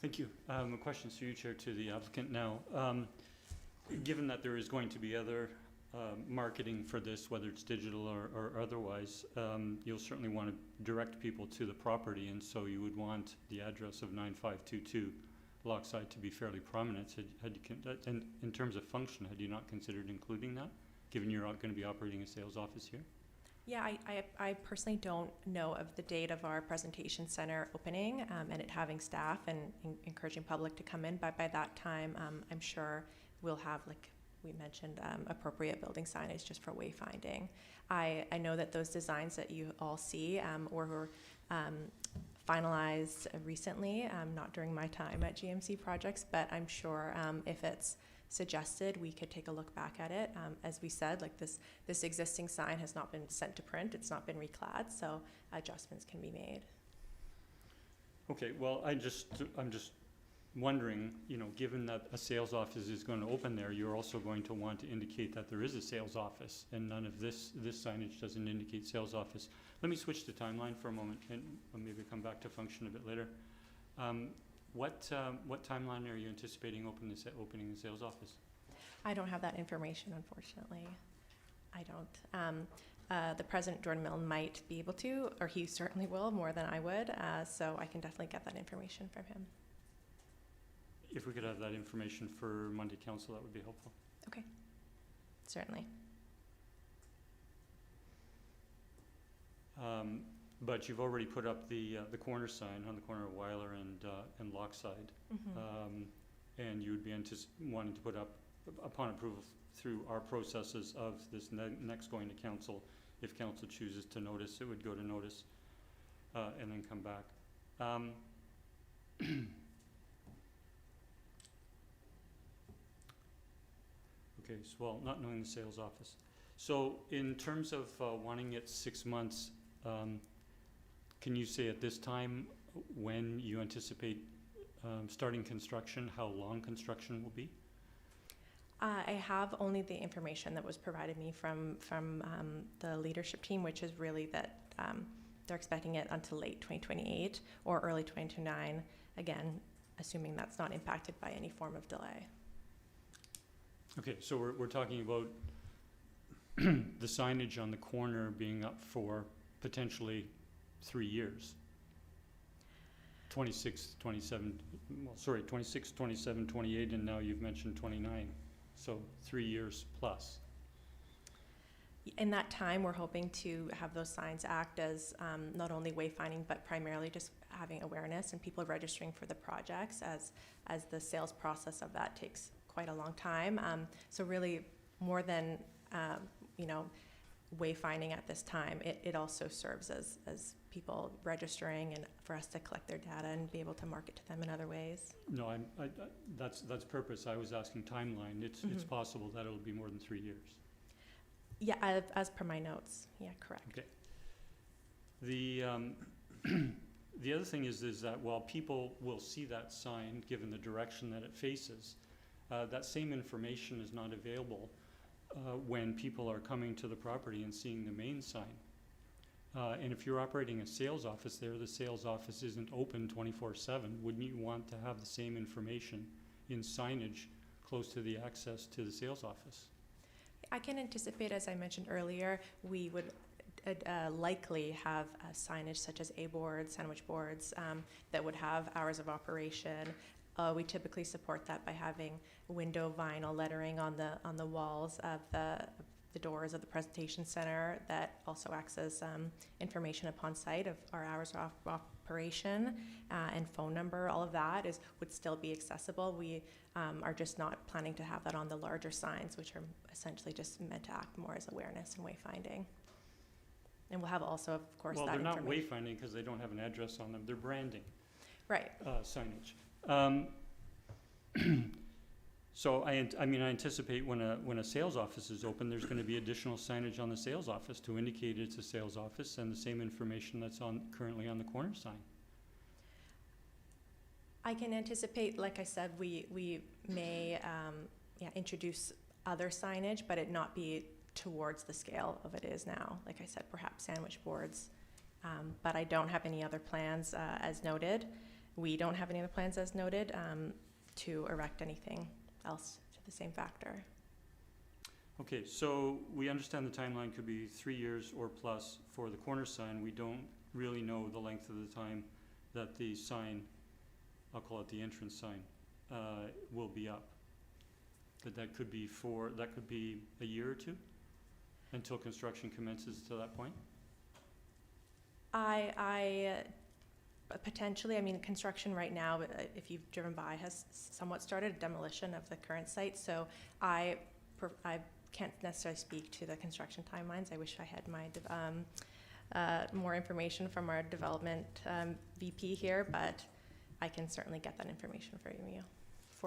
Thank you. A question through you, Chair, to the applicant now. Given that there is going to be other marketing for this, whether it's digital or otherwise, you'll certainly want to direct people to the property, and so you would want the address of 9522 Lochside to be fairly prominent. And in terms of function, had you not considered including that, given you're going to be operating a sales office here? Yeah, I personally don't know of the date of our presentation center opening and it having staff and encouraging public to come in. But by that time, I'm sure we'll have, like we mentioned, appropriate building signage just for wayfinding. I know that those designs that you all see were finalized recently, not during my time at GMC Projects, but I'm sure if it's suggested, we could take a look back at it. As we said, like this existing sign has not been sent to print, it's not been reclad, so adjustments can be made. Okay, well, I'm just wondering, you know, given that a sales office is going to open there, you're also going to want to indicate that there is a sales office, and none of this signage doesn't indicate sales office. Let me switch to timeline for a moment, and maybe come back to function a bit later. What timeline are you anticipating opening the sales office? I don't have that information, unfortunately. I don't. The President, Jordan Milne, might be able to, or he certainly will, more than I would, so I can definitely get that information from him. If we could have that information for Monday Council, that would be helpful. Okay, certainly. But you've already put up the corner sign on the corner of Weiler and Lochside, and you would be wanting to put up, upon approval through our processes of this next going to council, if council chooses to notice, it would go to notice and then come back. Okay, so, well, not knowing the sales office. So in terms of wanting it 6 months, can you say at this time when you anticipate starting construction, how long construction will be? I have only the information that was provided me from the leadership team, which is really that they're expecting it until late 2028 or early 2029, again, assuming that's not impacted by any form of delay. Okay, so we're talking about the signage on the corner being up for potentially 3 years. 26, 27, 28, and now you've mentioned 29. So 3 years plus. In that time, we're hoping to have those signs act as not only wayfinding, but primarily just having awareness and people registering for the projects, as the sales process of that takes quite a long time. So really, more than wayfinding at this time, it also serves as people registering and for us to collect their data and be able to market to them in other ways. No, that's purpose. I was asking timeline. It's possible that it'll be more than 3 years. Yeah, as per my notes. Yeah, correct. Okay. The the other thing is that while people will see that sign, given the direction that it faces, that same information is not available when people are coming to the property and seeing the main sign. And if you're operating a sales office there, the sales office isn't open 24/7. Wouldn't you want to have the same information in signage close to the access to the sales office? I can anticipate, as I mentioned earlier, we would likely have signage such as A-boards, sandwich boards, that would have hours of operation. We typically support that by having window vinyl lettering on the walls of the doors of the presentation center that also acts as information upon site of our hours of operation and phone number. All of that would still be accessible. We are just not planning to have that on the larger signs, which are essentially just meant to act more as awareness and wayfinding. And we'll have also, of course, well, that they're not information. wayfinding because they don't have an address on them. They're branding. Right. Signage. So I anticipate when a sales office is open, there's going to be additional signage on the sales office to indicate it's a sales office, and the same information that's currently on the corner sign. I can anticipate, like I said, we may introduce other signage, but it not be towards the scale of it is now. Like I said, perhaps sandwich boards, but I don't have any other plans as noted. We don't have any other plans as noted to erect anything else to the same factor. Okay, so we understand the timeline could be 3 years or plus for the corner sign. We don't really know the length of the time that the sign, I'll call it the entrance sign, will be up. But that could be a year or two? until construction commences to that point? I potentially, I mean, construction right now, if you've driven by, has somewhat started demolition of the current site. So I can't necessarily speak to the construction timelines. I wish I had my more information from our development VP here, but I can certainly get that information for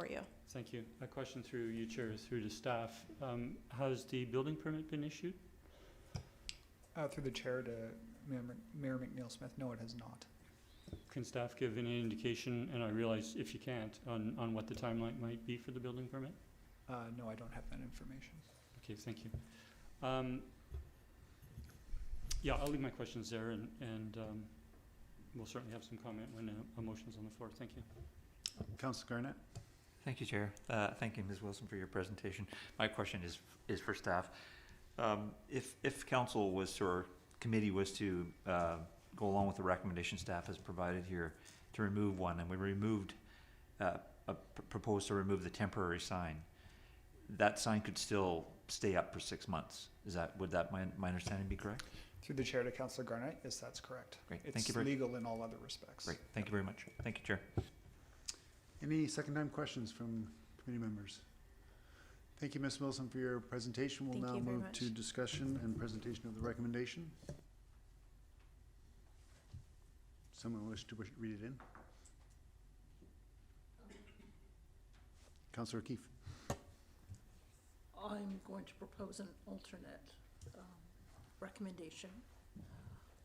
you. Thank you. A question through you, Chair, through to staff. Has the building permit been issued? Through the chair to Mayor McNeil Smith, no, it has not. Can staff give any indication, and I realize if you can't, on what the timeline might be for the building permit? No, I don't have that information. Okay, thank you. Yeah, I'll leave my questions there, and we'll certainly have some comment when a motion's on the floor. Thank you. Councillor Garnett? Thank you, Chair. Thank you, Ms. Wilson, for your presentation. My question is for staff. If council was, or committee was to go along with the recommendation staff has provided here to remove one, and we removed, proposed to remove the temporary sign, that sign could still stay up for 6 months. Would that my understanding be correct? Through the chair to Councillor Garnett, yes, that's correct. Great, thank It's you very legal in all other respects. Great, thank you very much. Thank you, Chair. Any second-time questions from committee members? Thank you, Ms. Wilson, for your presentation. We'll Thank now you very move much. to discussion and presentation of the recommendation. Someone wish to read it in? Councillor O'Keefe. I'm going to propose an alternate recommendation.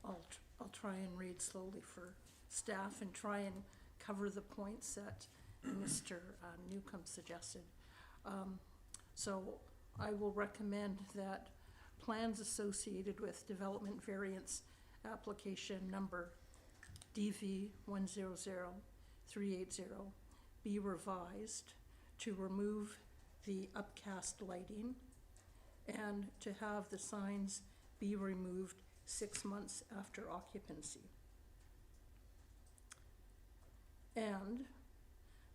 I'll try and read slowly for staff and try and cover the points that Mr. Newcomb suggested. So I will recommend that plans associated with development variance application number DV 100380 be revised to remove the upcast lighting and to have the signs be removed 6 months after occupancy. And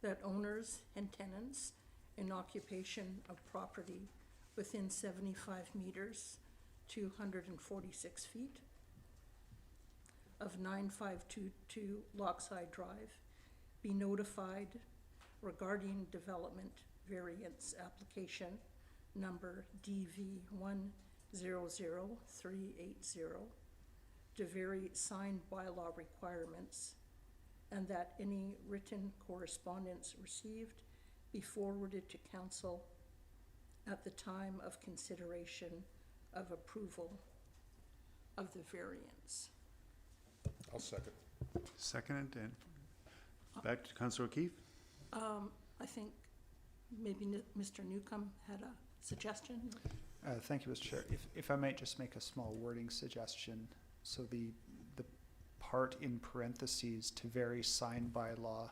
that owners and tenants in occupation of property within 75 meters, 246 feet of 9522 Lochside Drive be notified regarding development variance application number DV 100380 to vary sign bylaw requirements, and that any written correspondence received be forwarded to council at the time of consideration of approval of the variance. I'll second. Second, and back to Councillor O'Keefe. I think maybe Mr. Newcomb had a suggestion. Thank you, Mr. Chair. If I might just make a small wording suggestion. So the part in parentheses to vary sign bylaw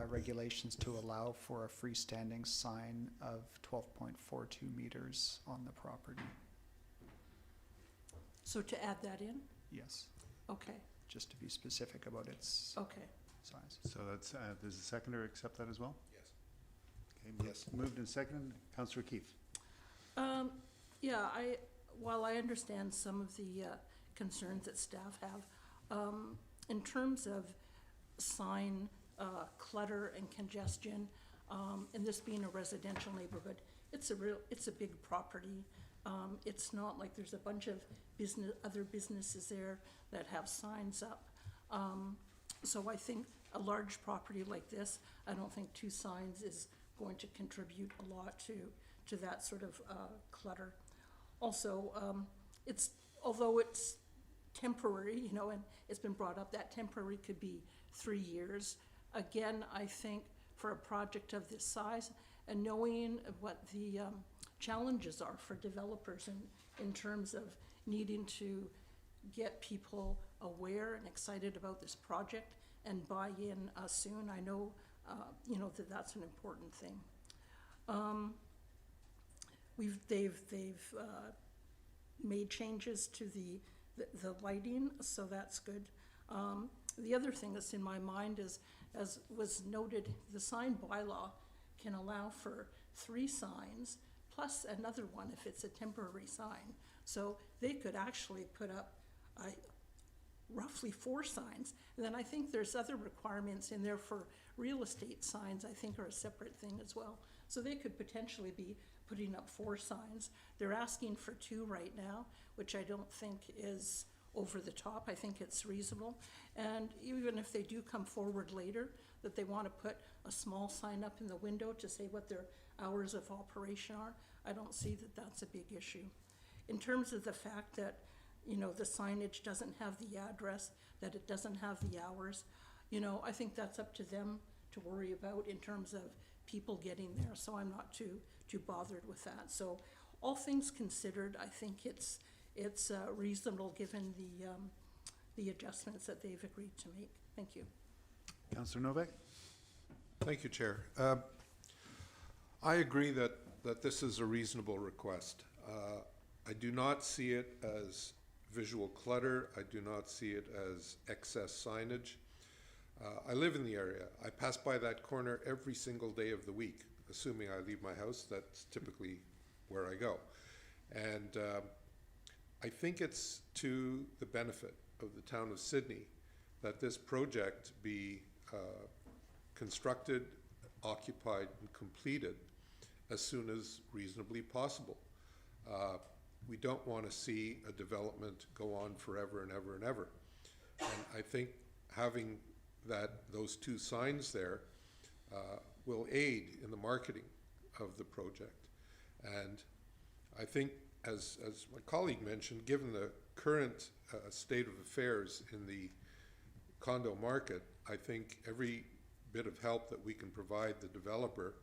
regulations to allow for a freestanding sign of 12.42 meters on the property. So to add that in? Yes, Okay, just to be specific about its okay. size. So that's, does the seconder accept that as well? Yes. Okay, Yes. moved and seconded. Councillor O'Keefe. Yeah, while I understand some of the concerns that staff have, in terms of sign clutter and congestion, and this being a residential neighborhood, it's a big property. It's not like there's a bunch of other businesses there that have signs up. So I think a large property like this, I don't think 2 signs is going to contribute a lot to that sort of clutter. Also, although it's temporary, you know, and it's been brought up that temporary could be 3 years. Again, I think for a project of this size, and knowing what the challenges are for developers in terms of needing to get people aware and excited about this project and buy in soon, I know, you know, that's an important thing. They've made changes to the lighting, so that's good. The other thing that's in my mind is, as was noted, the sign bylaw can allow for 3 signs plus another one if it's a temporary sign. So they could actually put up roughly 4 signs. And then I think there's other requirements in there for real estate signs, I think are a separate thing as well. So they could potentially be putting up 4 signs. They're asking for 2 right now, which I don't think is over the top. I think it's reasonable. And even if they do come forward later, that they want to put a small sign up in the window to say what their hours of operation are, I don't see that that's a big issue. In terms of the fact that, you know, the signage doesn't have the address, that it doesn't have the hours, you know, I think that's up to them to worry about in terms of people getting there, so I'm not too bothered with that. So all things considered, I think it's reasonable given the adjustments that they've agreed to make. Thank you. Councillor Novak? Thank you, Chair. I agree that this is a reasonable request. I do not see it as visual clutter. I do not see it as excess signage. I live in the area. I pass by that corner every single day of the week. Assuming I leave my house, that's typically where I go. And I think it's to the benefit of the town of Sydney that this project be constructed, occupied, and completed as soon as reasonably possible. We don't want to see a development go on forever and ever and ever. And I think having those 2 signs there will aid in the marketing of the project. And I think, as my colleague mentioned, given the current state of affairs in the condo market, I think every bit of help that we can provide the developer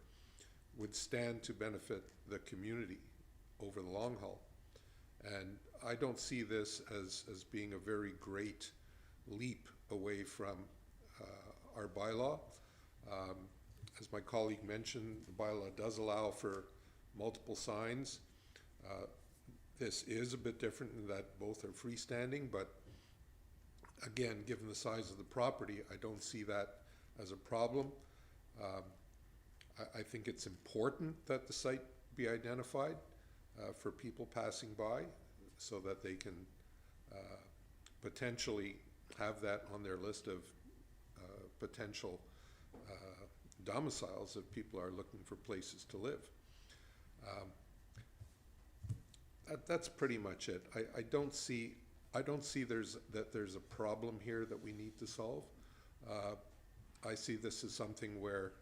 would stand to benefit the community over the long haul. And I don't see this as being a very great leap away from our bylaw. As my colleague mentioned, the bylaw does allow for multiple signs. This is a bit different in that both are freestanding, but again, given the size of the property, I don't see that as a problem. I think it's important that the site be identified for people passing by so that they can potentially have that on their list of potential domiciles if people are looking for places to live. That's pretty much it. I don't see there's a problem here that we need to solve. I see this as something where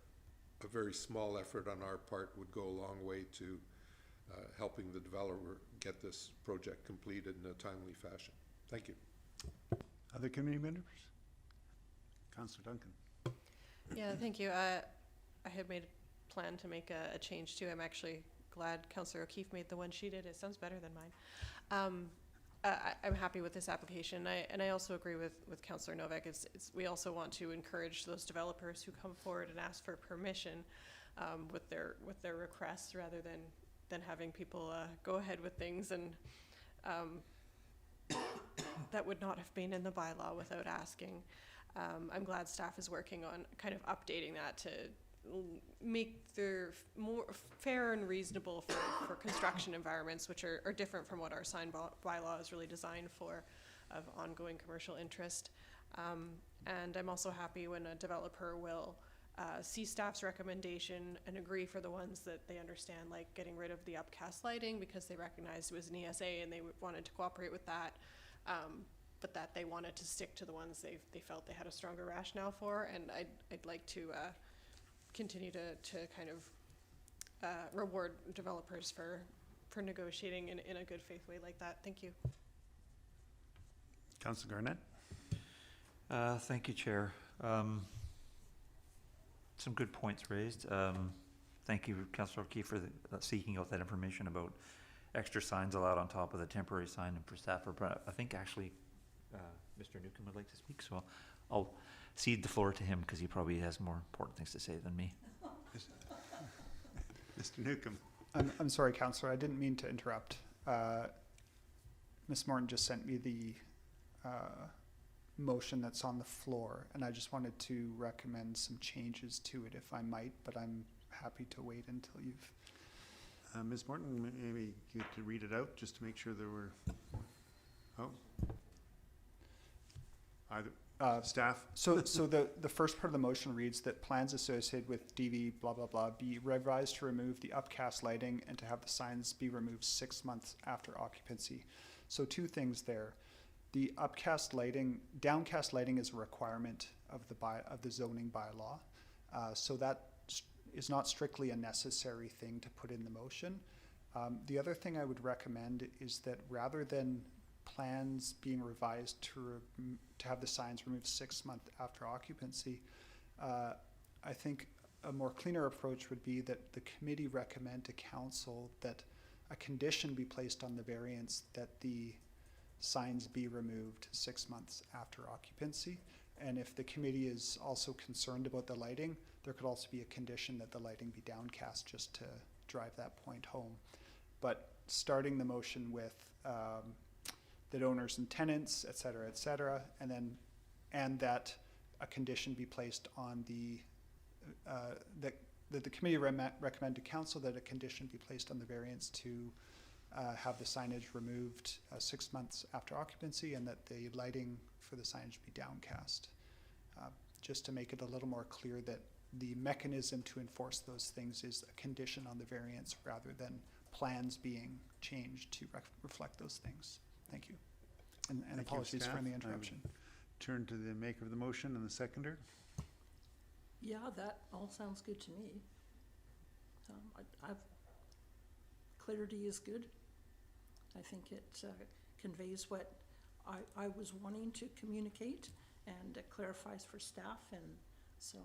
a very small effort on our part would go a long way to helping the developer get this project completed in a timely fashion. Thank you. Other community members? Councillor Duncan? Yeah, thank you. I had made a plan to make a change too. I'm actually glad Councillor O'Keefe made the one she did. It sounds better than mine. I'm happy with this application, and I also agree with Councillor Novak. We also want to encourage those developers who come forward and ask for permission with their requests, rather than having people go ahead with things and that would not have been in the bylaw without asking. I'm glad staff is working on kind of updating that to make the more fair and reasonable for construction environments, which are different from what our sign bylaw is really designed for, of ongoing commercial interest. And I'm also happy when a developer will see staff's recommendation and agree for the ones that they understand, like getting rid of the upcast lighting because they recognized it was an ESA and they wanted to cooperate with that. But that they wanted to stick to the ones they felt they had a stronger rationale for, and I'd like to continue to kind of reward developers for negotiating in a good faith way like that. Thank you. Councillor Garnett? Thank you, Chair. Some good points raised. Thank you, Councillor O'Keefe, for seeking out that information about extra signs allowed on top of the temporary sign and for staff. But I think actually Mr. Newcomb would like to speak, so I'll cede the floor to him because he probably has more important things to say than me. Mr. Newcomb? I'm sorry, Councillor, I didn't mean to interrupt. Ms. Morton just sent me the motion that's on the floor, and I just wanted to recommend some changes to it if I might, but I'm happy to wait until you've Ms. Morton, maybe you could read it out just to make sure there were, oh. Either, staff? So the first part of the motion reads that plans associated with DV blah, blah, blah be revised to remove the upcast lighting and to have the signs be removed 6 months after occupancy. So two things there. The downcast lighting is a requirement of the zoning bylaw. So that is not strictly a necessary thing to put in the motion. The other thing I would recommend is that rather than plans being revised to have the signs removed 6 months after occupancy, I think a more cleaner approach would be that the committee recommend to council that a condition be placed on the variance that the signs be removed 6 months after occupancy. And if the committee is also concerned about the lighting, there could also be a condition that the lighting be downcast just to drive that point home. But starting the motion with that owners and tenants, et cetera, and that a condition be placed on the, that the committee recommend to council that a condition be placed on the variance to have the signage removed 6 months after occupancy, and that the lighting for the signage be downcast. Just to make it a little more clear that the mechanism to enforce those things is a condition on the variance rather than plans being changed to reflect those things. Thank you. And Thank you, apologies for staff. the interruption. Turn to the maker of the motion and the seconder. Yeah, that all sounds good to me. Clarity is good. I think it conveys what I was wanting to communicate, and it clarifies for staff, and so.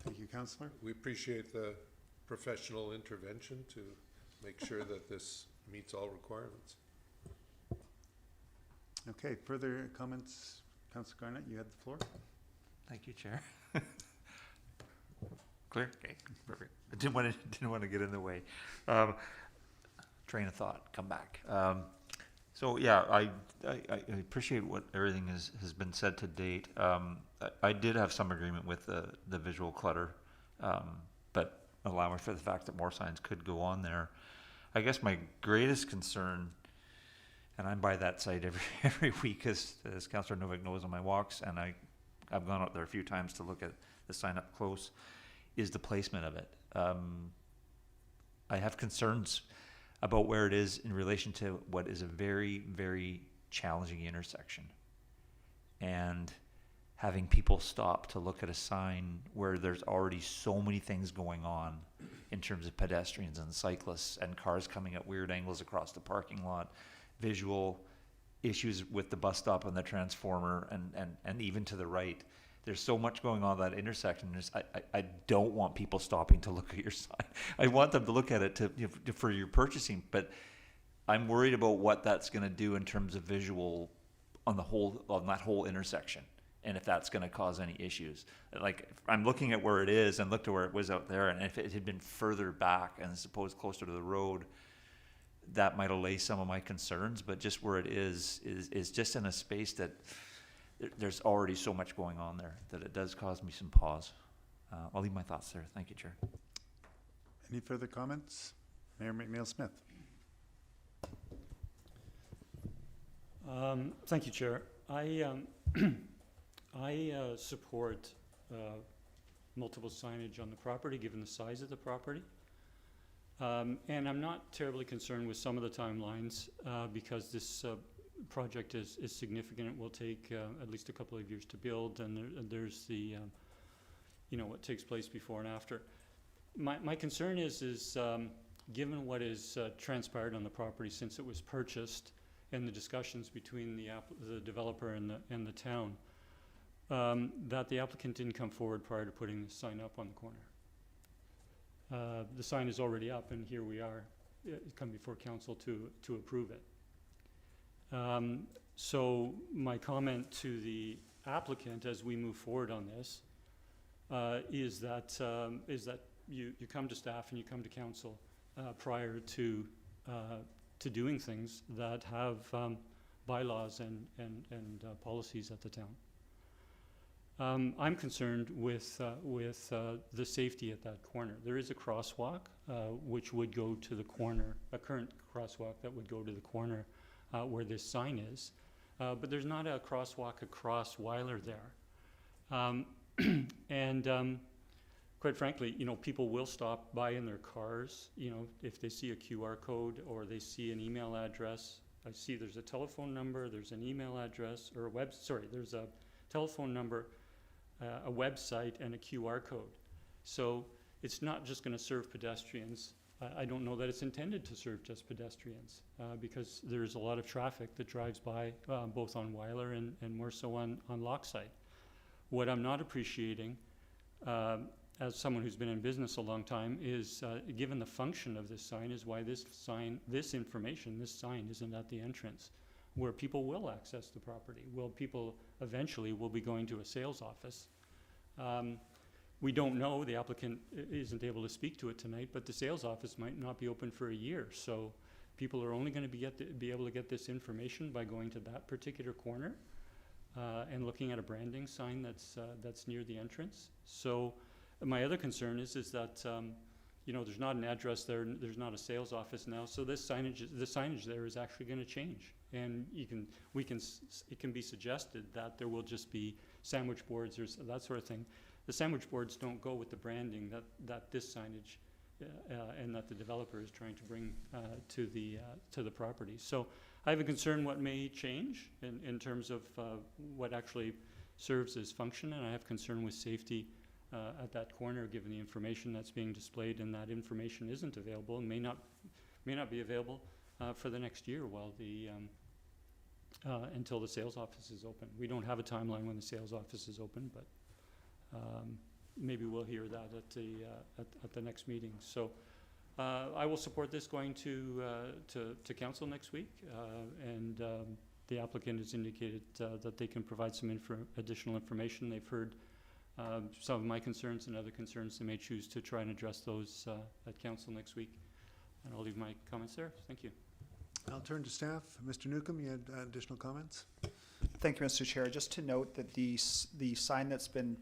Thank you, Councillor. We appreciate the professional intervention to make sure that this meets all requirements. Okay, further comments? Councillor Garnett, you had the floor. Thank you, Chair. Clear? Okay, perfect. I didn't want to get in the way. Train of thought, come back. So yeah, I appreciate what everything has been said to date. I did have some agreement with the visual clutter, but allowing for the fact that more signs could go on there. I guess my greatest concern, and I'm by that site every week, as Councillor Novak knows on my walks, and I've gone out there a few times to look at the sign up close, is the placement of it. I have concerns about where it is in relation to what is a very, very challenging intersection. And having people stop to look at a sign where there's already so many things going on in terms of pedestrians and cyclists and cars coming at weird angles across the parking lot, visual issues with the bus stop and the transformer, and even to the right. There's so much going on at that intersection. I don't want people stopping to look at your sign. I want them to look at it for your purchasing, but I'm worried about what that's going to do in terms of visual on that whole intersection, and if that's going to cause any issues. Like, I'm looking at where it is and looked at where it was out there, and if it had been further back and supposed closer to the road, that might allay some of my concerns. But just where it is just in a space that there's already so much going on there that it does cause me some pause. I'll leave my thoughts there. Thank you, Chair. Any further comments? Mayor McNeil-Smith. Thank you, Chair. I support multiple signage on the property, given the size of the property. And I'm not terribly concerned with some of the timelines because this project is significant. It will take at least a couple of years to build, and there's the what takes place before and after. My concern is given what is transpired on the property since it was purchased, and the discussions between the developer and the town, that the applicant didn't come forward prior to putting the sign up on the corner. The sign is already up, and here we are, come before council to approve it. So my comment to the applicant as we move forward on this is that you come to staff and you come to council prior to doing things that have bylaws and policies at the town. I'm concerned with the safety at that corner. There is a crosswalk which would go to the corner, a current crosswalk that would go to the corner where this sign is, but there's not a crosswalk across Weiler there. And quite frankly, you know, people will stop by in their cars, you know, if they see a QR code or they see an email address. I see there's a telephone number, there's an email address, or there's a telephone number, a website, and a QR code. So it's not just going to serve pedestrians. I don't know that it's intended to serve just pedestrians because there's a lot of traffic that drives by both on Weiler and more so on Lochside. What I'm not appreciating as someone who's been in business a long time is given the function of this sign is why this sign isn't at the entrance where people will access the property. People eventually will be going to a sales office. We don't know, the applicant isn't able to speak to it tonight, but the sales office might not be open for a year. So people are only going to be able to get this information by going to that particular corner and looking at a branding sign that's near the entrance. So my other concern is that you know, there's not an address there, there's not a sales office now, so the signage there is actually going to change. And it can be suggested that there will just be sandwich boards or that sort of thing. The sandwich boards don't go with the branding that this signage and that the developer is trying to bring to the property. So I have a concern what may change in terms of what actually serves as function, and I have concern with safety at that corner, given the information that's being displayed, and that information isn't available and may not be available for the next year while until the sales office is open. We don't have a timeline when the sales office is open, but maybe we'll hear that at the next meeting. So I will support this going to council next week, and the applicant has indicated that they can provide some additional information. They've heard some of my concerns and other concerns. They may choose to try and address those at council next week. And I'll leave my comments there. Thank you. I'll turn to staff. Mr. Newcomb, you had additional comments? Thank you, Mr. Chair. Just to note that the sign that's been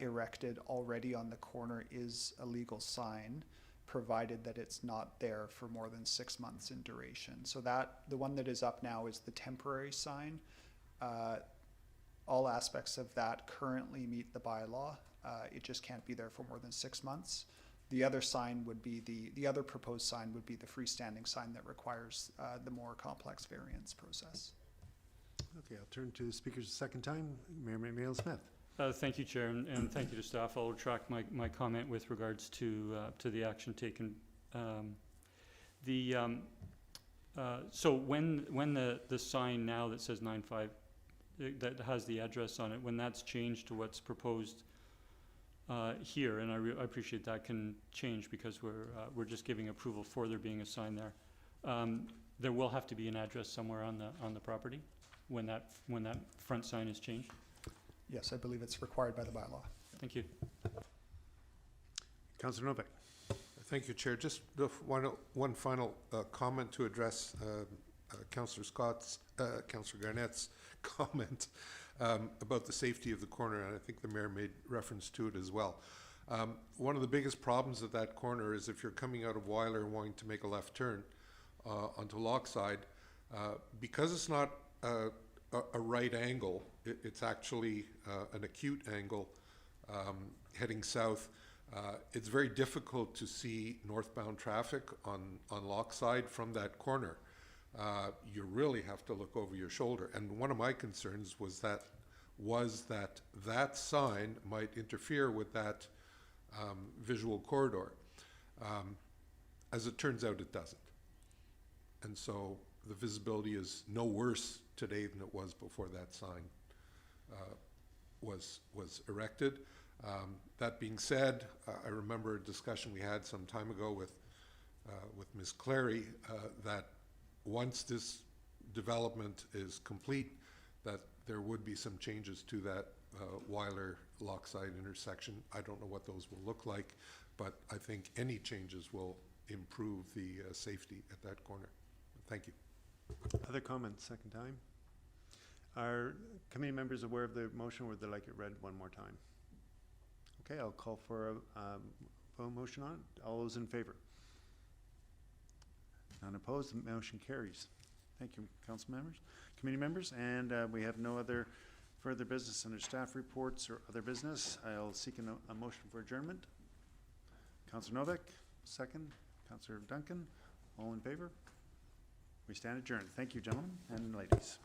erected already on the corner is a legal sign, provided that it's not there for more than 6 months in duration. So the one that is up now is the temporary sign. All aspects of that currently meet the bylaw. It just can't be there for more than 6 months. The other sign would be the other proposed sign would be the freestanding sign that requires the more complex variance process. Okay, I'll turn to speakers a second time. Mayor McNeil-Smith. Thank you, Chair, and thank you to staff. I'll retract my comment with regards to the action taken. So when the sign now that says 9.5 that has the address on it, when that's changed to what's proposed here, and I appreciate that can change because we're just giving approval for there being a sign there. There will have to be an address somewhere on the property when that front sign is changed. Yes, I believe it's required by the bylaw. Thank you. Councillor Novak. Thank you, Chair. Just one final comment to address Councillor Garnett's comment about the safety of the corner, and I think the mayor made reference to it as well. One of the biggest problems at that corner is if you're coming out of Weiler and wanting to make a left turn onto Lochside, because it's not a right angle, it's actually an acute angle heading south. It's very difficult to see northbound traffic on Lochside from that corner. You really have to look over your shoulder. And one of my concerns was that sign might interfere with that visual corridor. As it turns out, it doesn't. And so the visibility is no worse today than it was before that sign was erected. That being said, I remember a discussion we had some time ago with Ms. Clary that once this development is complete, that there would be some changes to that Weiler-Lochside intersection. I don't know what those will look like, but I think any changes will improve the safety at that corner. Thank you. Other comments, second time? Are committee members aware of the motion, or would they like it read one more time? Okay, I'll call for a motion on it. All those in favor? None opposed, the motion carries. Thank you, council members, committee members, and we have no other further business under staff reports or other business. I'll seek a motion for adjournment. Councillor Novak, second. Councillor Duncan, all in favor? We stand adjourned. Thank you, gentlemen and ladies.